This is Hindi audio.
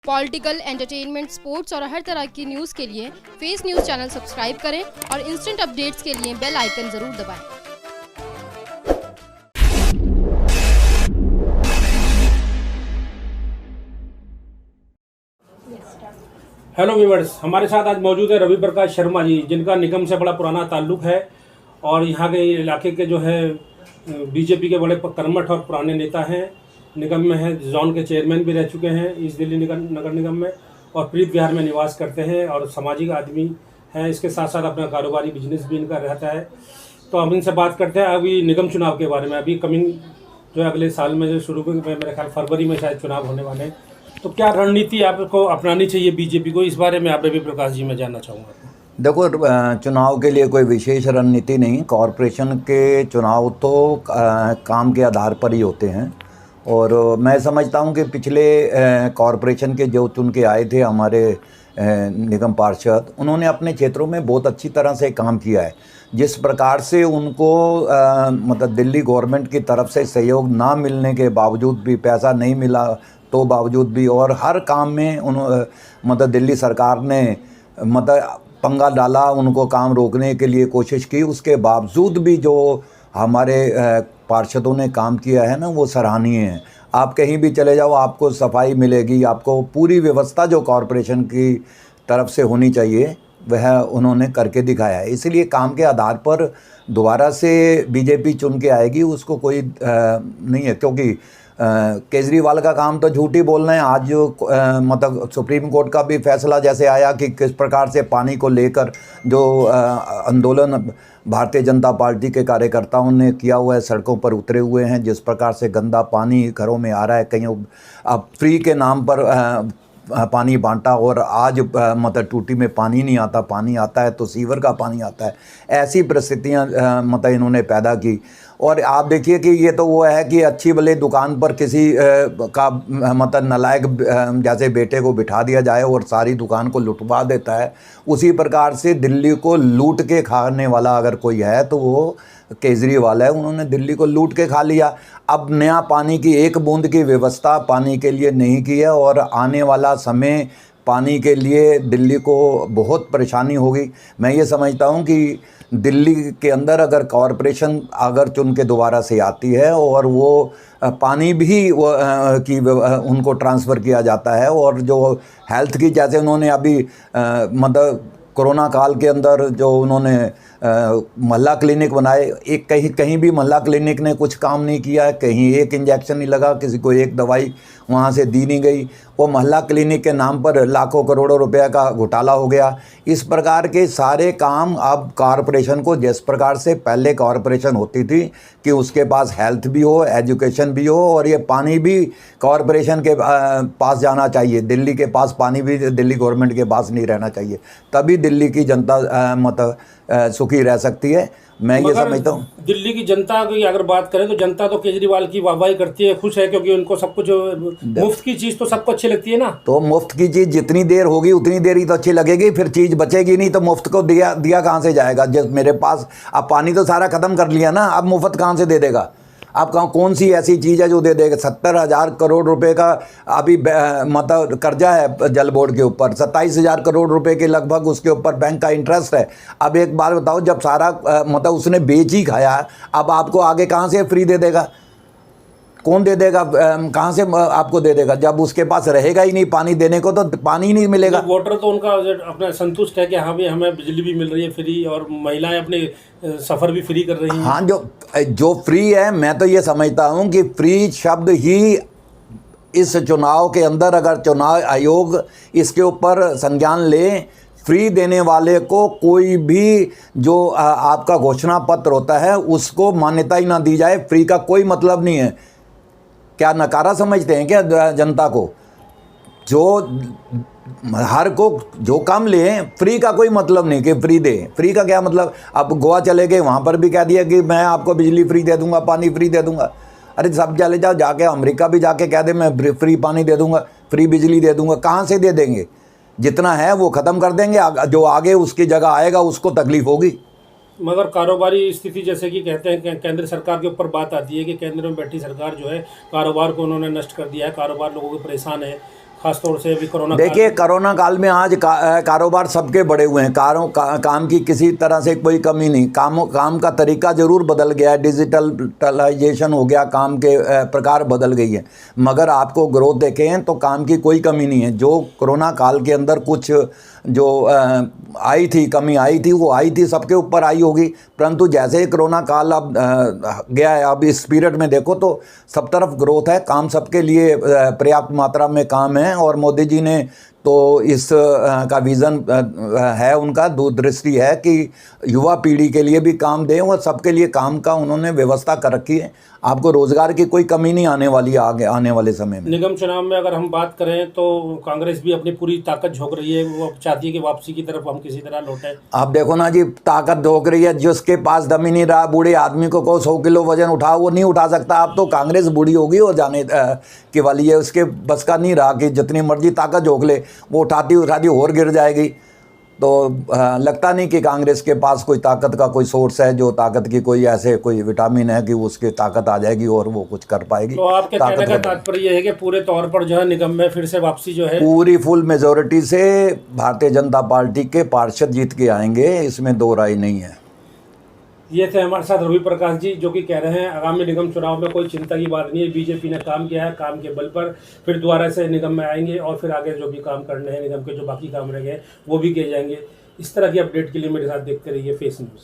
पॉलिटिकल, एंटरटेनमेंट, स्पोर्ट्स और हर तरह की न्यूज़ के लिए फेस न्यूज़ चैनल सब्सक्राइब करें और इंस्टेंट अपडेट्स के लिए बेल आइकन ज़रूर दबाएं। हेलो व्यूअर्स, हमारे साथ आज मौजूद है रवि प्रकाश शर्मा जी, जिनका निगम से बड़ा पुराना ताल्लुक़ है और यहाँ के इलाके के जो है बीजेपी के बड़े कर्मठ और पुराने नेता हैं। निगम में हैं, जोन के चेयरमैन भी रह चुके हैं इस दिल्ली नगर निगम में, और प्रीत विहार में निवास करते हैं और सामाजिक आदमी हैं। इसके साथ साथ अपना कारोबारी बिजनेस भी इनका रहता है। तो हम इनसे बात करते हैं अभी निगम चुनाव के बारे में। अभी कमिंग जो है अगले साल में जो शुरू में मेरे ख्याल फरवरी में शायद चुनाव होने वाले हैं। तो क्या रणनीति आपको अपनानी चाहिए बीजेपी को, इस बारे में आप रवि प्रकाश जी मैं जानना चाहूँगा। देखो, चुनाव के लिए कोई विशेष रणनीति नहीं। कॉरपोरेशन के चुनाव तो काम के आधार पर ही होते हैं, और मैं समझता हूं कि पिछले कॉरपोरेशन के जो चुन के आए थे हमारे निगम पार्षद, उन्होंने अपने क्षेत्रों में बहुत अच्छी तरह से काम किया है। जिस प्रकार से उनको मतलब दिल्ली गवर्नमेंट की तरफ से सहयोग ना मिलने के बावजूद भी, पैसा नहीं मिला तो बावजूद भी, और हर काम में मतलब दिल्ली सरकार ने मतलब पंगा डाला, उनको काम रोकने के लिए कोशिश की, उसके बावजूद भी जो हमारे पार्षदों ने काम किया है ना, वो सराहनीय है। आप कहीं भी चले जाओ, आपको सफाई मिलेगी, आपको पूरी व्यवस्था जो कॉरपोरेशन की तरफ से होनी चाहिए वह उन्होंने करके दिखाया है। इसलिए काम के आधार पर दोबारा से बीजेपी चुन के आएगी, उसको कोई नहीं है। क्योंकि केजरीवाल का काम तो झूठ ही बोलना है। आज मतलब सुप्रीम कोर्ट का भी फैसला जैसे आया कि किस प्रकार से पानी को लेकर जो आंदोलन भारतीय जनता पार्टी के कार्यकर्ताओं ने किया हुआ है, सड़कों पर उतरे हुए हैं, जिस प्रकार से गंदा पानी घरों में आ रहा है, कहीं अब फ्री के नाम पर पानी बांटा, और आज मतलब टूटी में पानी नहीं आता, पानी आता है तो सीवर का पानी आता है। ऐसी परिस्थितियां मतलब इन्होंने पैदा की। और आप देखिए कि ये तो वो है कि अच्छी भले दुकान पर किसी का मतलब नालायक जैसे बेटे को बिठा दिया जाए और सारी दुकान को लुटवा देता है, उसी प्रकार से दिल्ली को लूट के खाने वाला अगर कोई है तो वो केजरीवाल है। उन्होंने दिल्ली को लूट के खा लिया। अब नया पानी की एक बूंद की व्यवस्था पानी के लिए नहीं की है, और आने वाला समय पानी के लिए दिल्ली को बहुत परेशानी होगी। मैं ये समझता हूँ कि दिल्ली के अंदर अगर कॉरपोरेशन अगर चुन के दोबारा से आती है और वो पानी भी की उनको ट्रांसफ़र किया जाता है, और जो हेल्थ की जैसे उन्होंने अभी मतलब कोरोना काल के अंदर जो उन्होंने मोहल्ला क्लिनिक बनाए, एक कहीं भी मोहल्ला क्लिनिक ने कुछ काम नहीं किया है। कहीं एक इंजेक्शन नहीं लगा, किसी को एक दवाई वहाँ से दी नहीं गई। वो मोहल्ला क्लिनिक के नाम पर लाखों करोड़ों रुपए का घोटाला हो गया। इस प्रकार के सारे काम अब कॉरपोरेशन को, जिस प्रकार से पहले कॉरपोरेशन होती थी कि उसके पास हेल्थ भी हो, एजुकेशन भी हो, और ये पानी भी कॉरपोरेशन के पास जाना चाहिए। दिल्ली के पास पानी भी दिल्ली गवर्नमेंट के पास नहीं रहना चाहिए, तभी दिल्ली की जनता मतलब सुखी रह सकती है। मैं ये समझता हूँ। दिल्ली की जनता की अगर बात करें तो जनता तो केजरीवाल की वाहवाही करती है, खुश है, क्योंकि उनको सब कुछ मुफ्त की चीज़ तो सबको अच्छी लगती है ना। तो मुफ्त की चीज़ जितनी देर होगी उतनी देर ही तो अच्छी लगेगी, फिर चीज़ बचेगी नहीं तो मुफ्त को दिया कहाँ से जाएगा। जब मेरे पास अब पानी तो सारा ख़त्म कर लिया ना, अब मुफ्त कहाँ से दे देगा। आप कौन सी ऐसी चीज़ है जो दे देगा। 70,000 करोड़ रुपए का अभी मतलब कर्जा है जल बोर्ड के ऊपर, 27,000 करोड़ रुपए के लगभग उसके ऊपर बैंक का इंटरेस्ट है। अब एक बार बताओ, जब सारा मतलब उसने बेच ही खाया, अब आपको आगे कहाँ से फ्री दे देगा, कौन दे देगा, कहाँ से आपको दे देगा। जब उसके पास रहेगा ही नहीं पानी देने को तो पानी ही नहीं मिलेगा। वोटर तो उनका अपना संतुष्ट है कि हाँ भी हमें बिजली भी मिल रही है फ्री, और महिलाएं अपने सफ़र भी फ्री कर रही हैं। हाँ, जो फ्री है, मैं तो ये समझता हूँ कि फ्री शब्द ही इस चुनाव के अंदर, अगर चुनाव आयोग इसके ऊपर संज्ञान ले, फ्री देने वाले को कोई भी जो आपका घोषणा पत्र होता है उसको मान्यता ही ना दी जाए। फ्री का कोई मतलब नहीं है। क्या नकारा समझते हैं क्या जनता को? जो हर को जो काम ले, फ्री का कोई मतलब नहीं कि फ्री दे। फ्री का क्या मतलब? अब गोवा चले गए, वहाँ पर भी कह दिया कि मैं आपको बिजली फ्री दे दूंगा, पानी फ्री दे दूंगा। अरे सब चले जाओ, जाके अमेरिका भी जाके कह दे मैं फ्री पानी दे दूंगा, फ्री बिजली दे दूंगा। कहाँ से दे देंगे? जितना है वो ख़त्म कर देंगे, जो आगे उसकी जगह आएगा उसको तकलीफ होगी। मगर कारोबारी स्थिति जैसे कि कहते हैं केंद्र सरकार के ऊपर बात आती है कि केंद्र में बैठी सरकार जो है कारोबार को उन्होंने नष्ट कर दिया है, कारोबार लोगों के परेशान है। खासतौर से अभी कोरोना देखिए, कोरोना काल में आज कारोबार सबके बढ़े हुए हैं। काम की किसी तरह से कोई कमी नहीं। काम का तरीका ज़रूर बदल गया है, डिजिटलाइजेशन हो गया, काम के प्रकार बदल गई है, मगर आपको ग्रोथ देखें तो काम की कोई कमी नहीं है। जो कोरोना काल के अंदर कुछ जो आई थी, कमी आई थी, वो आई थी, सबके ऊपर आई होगी, परंतु जैसे ही कोरोना काल अब गया है, अब इस पीरियड में देखो तो सब तरफ ग्रोथ है, काम सबके लिए पर्याप्त मात्रा में काम है। और मोदी जी ने तो इस का विज़न है, उनका दूरदृष्टि है कि युवा पीढ़ी के लिए भी काम दें और सबके लिए काम का उन्होंने व्यवस्था कर रखी है। आपको रोज़गार की कोई कमी नहीं आने वाली है आगे आने वाले समय में। निगम चुनाव में अगर हम बात करें तो कांग्रेस भी अपनी पूरी ताकत झोंक रही है, वो चाहती है कि वापसी की तरफ हम किसी तरह लौटें। आप देखो ना जी, ताकत झोंक रही है, जिसके पास दम ही नहीं रहा, बूढ़े आदमी को 100 किलो वजन उठाओ, वो नहीं उठा सकता। अब तो कांग्रेस बूढ़ी होगी और जाने के वाली है, उसके बस का नहीं रहा कि जितनी मर्जी ताकत झोंक ले, वो उठाती और गिर जाएगी। तो लगता नहीं कि कांग्रेस के पास कोई ताकत का कोई सोर्स है, जो ताकत की कोई ऐसे कोई विटामिन है कि उसकी ताकत आ जाएगी और वो कुछ कर पाएगी। तो आपके कहने का तात्पर्य ये है कि पूरे तौर पर जो है निगम में फिर से वापसी जो है पूरी फुल मेजोरिटी से भारतीय जनता पार्टी के पार्षद जीत के आएंगे, इसमें दो राय नहीं है। ये थे हमारे साथ रवि प्रकाश जी, जो कि कह रहे हैं आगामी निगम चुनाव में कोई चिंता की बात नहीं है। बीजेपी ने काम किया है, काम के बल पर फिर दोबारा से निगम में आएंगे और फिर आगे जो भी काम करने हैं निगम के जो बाकी काम रह गए वो भी किए जाएंगे। इस तरह की अपडेट के लिए मेरे साथ देखते रहिए फेस न्यूज़।